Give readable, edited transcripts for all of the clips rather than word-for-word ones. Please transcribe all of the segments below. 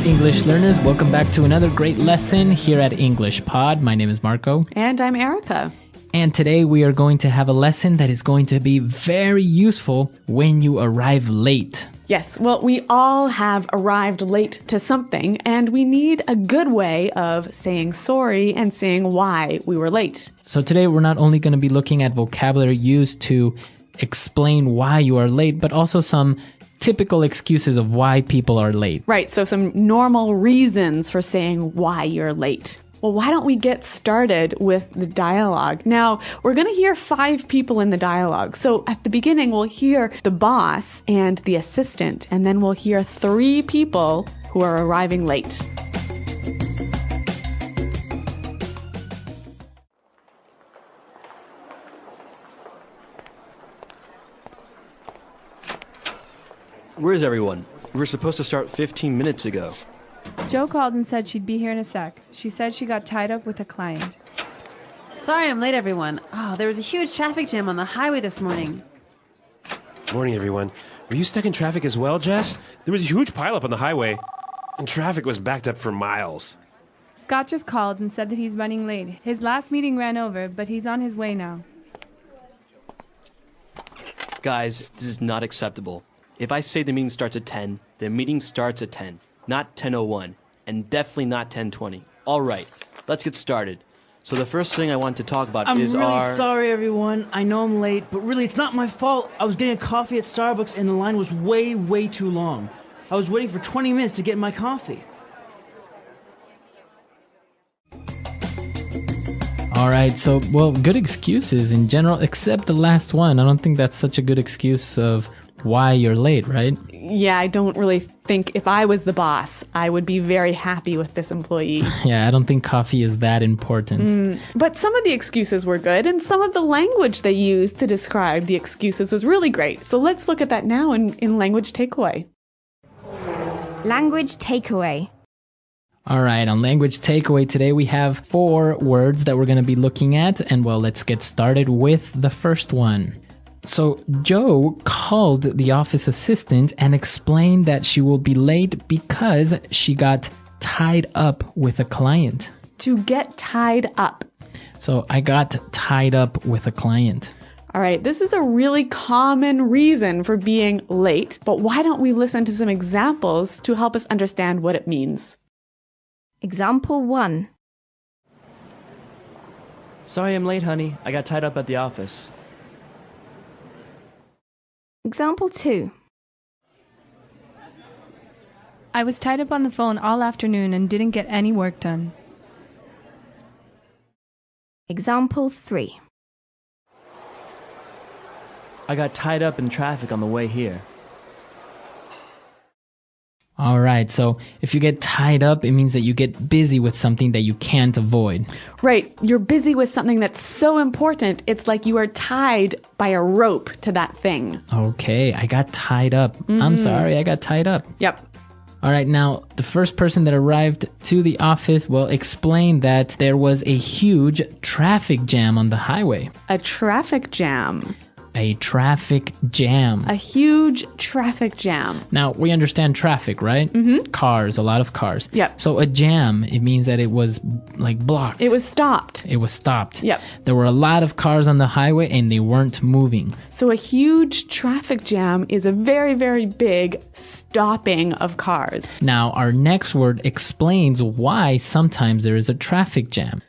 English learners. Welcome back to another great lesson here at EnglishPod. My name is Marco. And I'm Erica. And today we are going to have a lesson that is going to be very useful when you arrive late. Yes, well, we all have arrived late to something, and we need a good way of saying sorry and saying why we were late. So today we're not only going to be looking at vocabulary used to explain why you are late, but also some typical excuses of why people are late. Right, so some normal reasons for saying why you're late. Well, why don't we get started with the dialogue? Now, we're going to hear 5 people in the dialogue. So at the beginning, we'll hear the boss and the assistant, and then we'll hear 3 people who are arriving late. Where's everyone? We were supposed to start 15 minutes ago. Jo called and said she'd be here in a sec. She said she got tied up with a client. Sorry I'm late, everyone. Oh, there was a huge traffic jam on the highway this morning. Morning, everyone. Were you stuck in traffic as well, Jess? There was a huge pileup on the highway, and traffic was backed up for miles. Scott just called and said that he's running late. His last meeting ran over, but he's on his way now. Guys, this is not acceptable. If I say the meeting starts at 10, the meeting starts at 10, not 10:01, and definitely not 10:20. All right, let's get started. So the first thing I want to talk about is I'm really sorry, everyone. I know I'm late, but really, it's not my fault. I was getting a coffee at Starbucks, and the line was way too long. I was waiting for 20 minutes to get my coffee. All right, so, well, good excuses in general, except the last one. I don't think that's such a good excuse of why you're late, right? Yeah, I don't really think if I was the boss, I would be very happy with this employee. Yeah, I don't think coffee is that important. But some of the excuses were good, and some of the language they used to describe the excuses was really great. So let's look at that now in language takeaway. Language takeaway. All right, on language takeaway today, we have 4 words that we're going to be looking at. And well, let's get started with the first one. So Jo called the office assistant and explained that she will be late because she got tied up with a client. To get tied up. So I got tied up with a client. All right, this is a really common reason for being late, but why don't we listen to some examples to help us understand what it means? Example 1. Sorry I'm late, honey. I got tied up at the office. Example 2. I was tied up on the phone all afternoon and didn't get any work done. Example 3. I got tied up in traffic on the way here. All right, so if you get tied up, it means that you get busy with something that you can't avoid. Right, you're busy with something that's so important, it's like you are tied by a rope to that thing. Okay, I got tied up. I'm sorry, I got tied up. Yep. All right, now, the first person that arrived to the office will explain that there was a huge traffic jam on the highway. A traffic jam. A traffic jam. A huge traffic jam. Now, we understand traffic, right? Mm-hmm. Cars, a lot of cars. Yep. So a jam, it means that it was like blocked. It was stopped. It was stopped. Yep. There were a lot of cars on the highway and they weren't moving. So a huge traffic jam is a very big stopping of cars. Now, our next word explains why sometimes there is a traffic jam.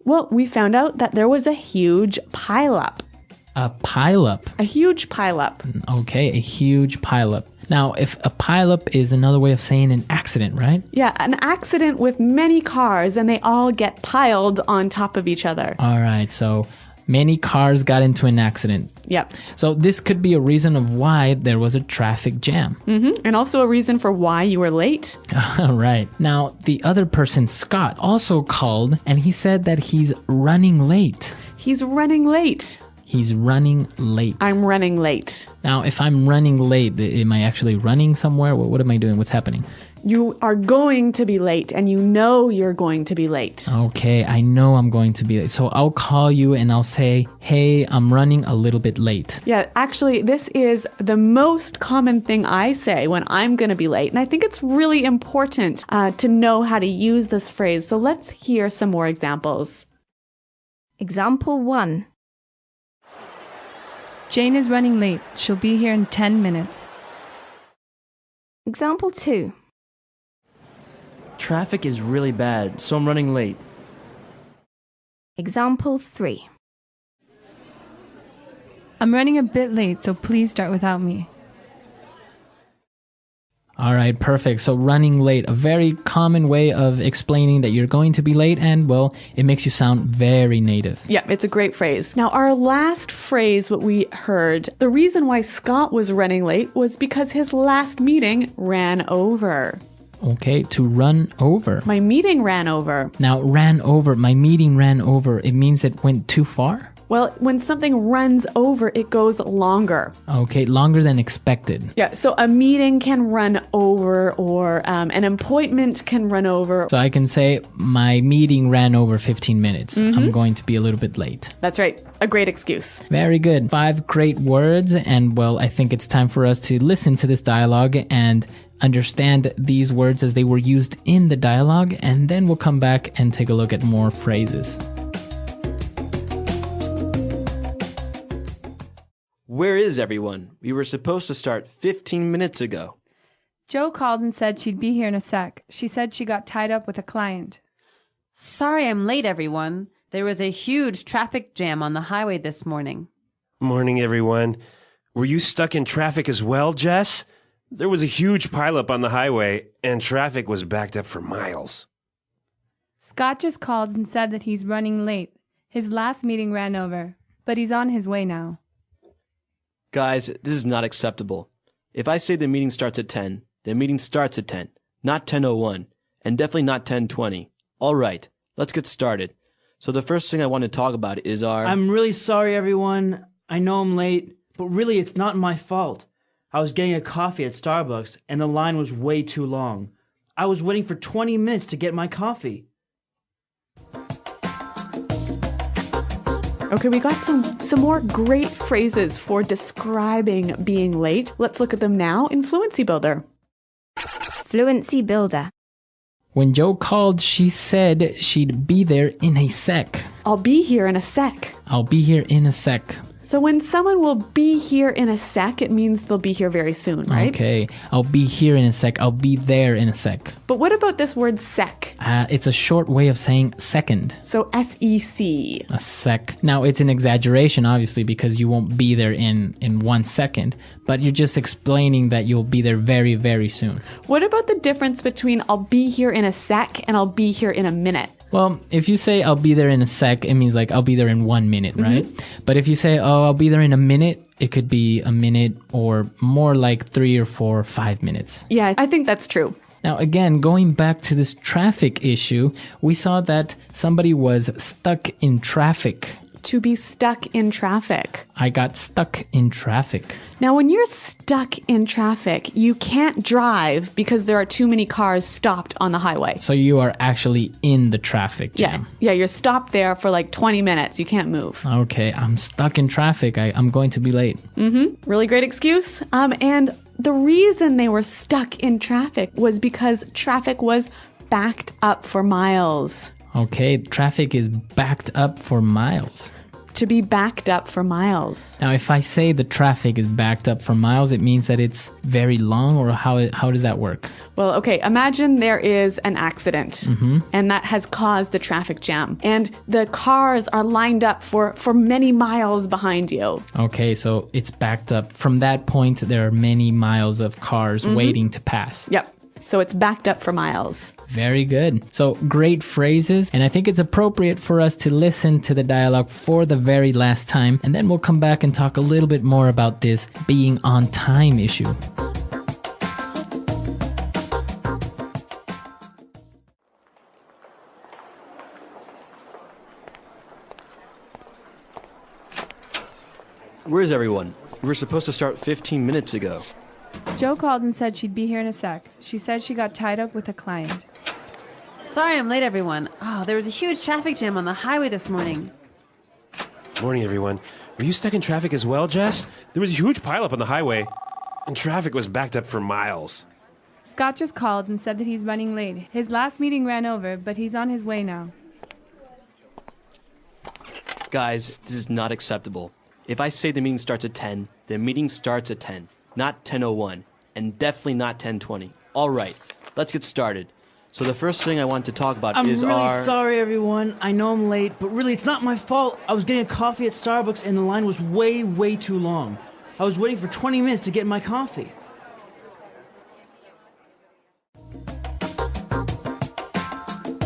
Well, we found out that there was a huge pileup. A pileup. A huge pileup. Okay, a huge pileup. Now, if a pileup is another way of saying an accident, right? Yeah, an accident with many cars and they all get piled on top of each other. All right, so many cars got into an accident. Yep. So this could be a reason of why there was a traffic jam. And also a reason for why you were late. Right. Now, the other person, Scott, also called and he said that he's running late. He's running late. He's running late. I'm running late. Now, if I'm running late, am I actually running somewhere? What am I doing? What's happening? You are going to be late, and you know you're going to be late. Okay, I know I'm going to be late. So I'll call you and I'll say, hey, I'm running a little bit late. Yeah, actually, this is the most common thing I say when I'm going to be late. And I think it's really important to know how to use this phrase. So let's hear some more examples. Example 1. Jane is running late. She'll be here in 10 minutes. Example 2. Traffic is really bad, so I'm running late. Example 3. I'm running a bit late, so please start without me. All right, perfect. So running late, a very common way of explaining that you're going to be late, and well, it makes you sound very native. Yeah, it's a great phrase. Now, our last phrase, what we heard, the reason why Scott was running late was because his last meeting ran over. Okay, to run over. My meeting ran over. Now, ran over, my meeting ran over, it means it went too far? Well, when something runs over, it goes longer. Okay, longer than expected. Yeah, so a meeting can run over, or an appointment can run over. So I can say, my meeting ran over 15 minutes. I'm going to be a little bit late. That's right, a great excuse. Very good. 5 great words, and well, I think it's time for us to listen to this dialogue and understand these words as they were used in the dialogue, and then we'll come back and take a look at more phrases. Where is everyone? We were supposed to start 15 minutes ago. Joe called and said she'd be here in a sec. She said she got tied up with a client. Sorry I'm late, everyone. There was a huge traffic jam on the highway this morning. Morning, everyone. Were you stuck in traffic as well, Jess? There was a huge pileup on the highway, and traffic was backed up for miles. Scott just called and said that he's running late. His last meeting ran over, but he's on his way now. Guys, this is not acceptable. If I say the meeting starts at 10, the meeting starts at 10, not 10:01, and definitely not 10:20. All right, let's get started. So the first thing I want to talk about is our... I'm really sorry, everyone. I know I'm late, but really it's not my fault. I was getting a coffee at Starbucks, and the line was way too long. I was waiting for 20 minutes to get my coffee. Okay, we got some more great phrases for describing being late. Let's look at them now in Fluency Builder. Fluency Builder. When Joe called, she said she'd be there in a sec. I'll be here in a sec. I'll be here in a sec. So when someone will be here in a sec, it means they'll be here very soon, right? Okay, I'll be here in a sec. I'll be there in a sec. But what about this word sec? It's a short way of saying second. So S-E-C. A sec. Now, it's an exaggeration, obviously, because you won't be there in 1 second. But you're just explaining that you'll be there very, very soon. What about the difference between I'll be here in a sec and I'll be here in a minute? Well, if you say I'll be there in a sec, it means like I'll be there in 1 minute, right? But if you say, oh, I'll be there in a minute, it could be a minute or more like 3 or 4 or 5 minutes. Yeah, I think that's true. Now, again, going back to this traffic issue, we saw that somebody was stuck in traffic. To be stuck in traffic. I got stuck in traffic. Now, when you're stuck in traffic, you can't drive because there are too many cars stopped on the highway. So you are actually in the traffic jam. Yeah, you're stopped there for like 20 minutes. You can't move. Okay, I'm stuck in traffic. I'm going to be late. Really great excuse. And the reason they were stuck in traffic was because traffic was backed up for miles. Okay, traffic is backed up for miles. To be backed up for miles. Now, if I say the traffic is backed up for miles, it means that it's very long, or how does that work? Well, okay, imagine there is an accident and that has caused a traffic jam and the cars are lined up for many miles behind you. Okay, so it's backed up. From that point, there are many miles of cars waiting to pass. Yep. So it's backed up for miles. Very good. So great phrases. And I think it's appropriate for us to listen to the dialogue for the very last time. And then we'll come back and talk a little bit more about this being on time issue. Where is everyone? We were supposed to start 15 minutes ago. Joe called and said she'd be here in a sec. She said she got tied up with a client. Sorry I'm late, everyone. Oh, there was a huge traffic jam on the highway this morning. Morning, everyone. Were you stuck in traffic as well, Jess? There was a huge pileup on the highway, and traffic was backed up for miles. Scott just called and said that he's running late. His last meeting ran over, but he's on his way now. Guys, this is not acceptable. If I say the meeting starts at 10, the meeting starts at 10, not 10:01, and definitely not 10:20. All right, let's get started. So the first thing I want to talk about I'm is really our... sorry, everyone. I know I'm late, but really, it's not my fault. I was getting a coffee at Starbucks, and the line was way too long. I was waiting for 20 minutes to get my coffee.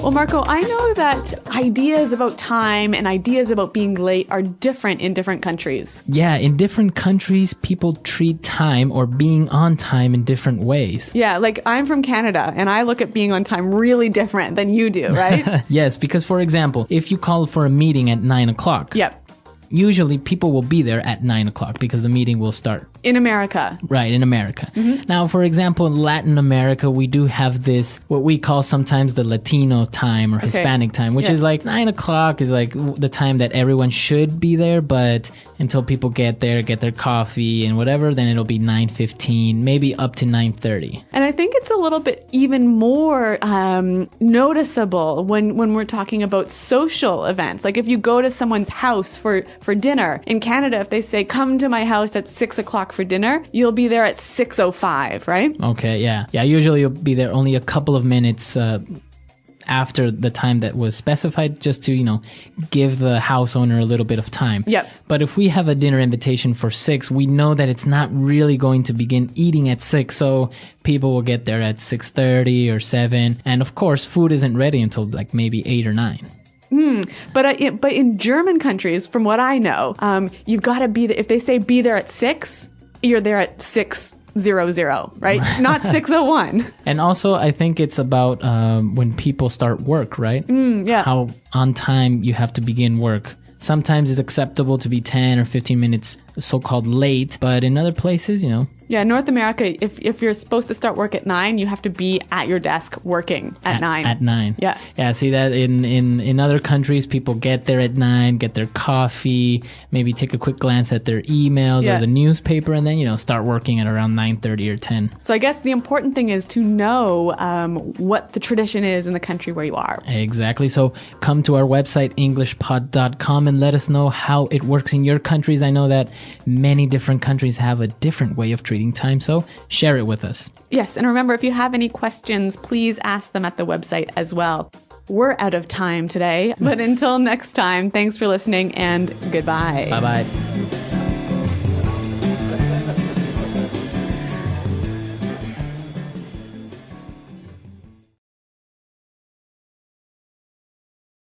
Well, Marco, I know that ideas about time and ideas about being late are different in different countries. Yeah, in different countries, people treat time or being on time in different ways. Yeah, like I'm from Canada and I look at being on time really different than you do, right? Yes, because for example, if you call for a meeting at 9 o'clock, Yep. usually people will be there at 9 o'clock because the meeting will start. In America. Right, in America. Now, for example, in Latin America, we do have this, what we call sometimes the Latino time or Hispanic time, which is like 9 o'clock is like the time that everyone should be there, but until people get there, get their coffee and whatever, then it'll be 9:15, maybe up to 9:30. And I think it's a little bit even more noticeable when we're talking about social events. Like if you go to someone's house for dinner, in Canada, if they say, come to my house at 6 o'clock for dinner, you'll be there at 6:05, right? Okay, yeah. Yeah, usually you'll be there only a couple of minutes after the time that was specified, just to, give the house owner a little bit of time. Yep. But if we have a dinner invitation for 6, we know that it's not really going to begin eating at 6, so people will get there at 6:30 or 7. And of course, food isn't ready until like maybe 8 or 9. But in German countries, from what I know, you've got to be there. If they say be there at 6, you're there at 6:00, right? Not 6:01. And also, I think it's about when people start work, right? Yeah. How on time you have to begin work. Sometimes it's acceptable to be 10 or 15 minutes so-called late, but in other places, Yeah, North America, if you're supposed to start work at 9, you have to be at your desk working at 9. At 9. Yeah. Yeah, see that in other countries, people get there at 9, get their coffee, maybe take a quick glance at their emails or the newspaper, and then, start working at around 9:30 or 10. So I guess the important thing is to know what the tradition is in the country where you are. Exactly. So come to our website, EnglishPod.com, and let us know how it works in your countries. I know that many different countries have a different way of treating time, so share it with us. Yes, and remember, if you have any questions, please ask them at the website as well. We're out of time today, but until next time, thanks for listening and goodbye. Bye-bye.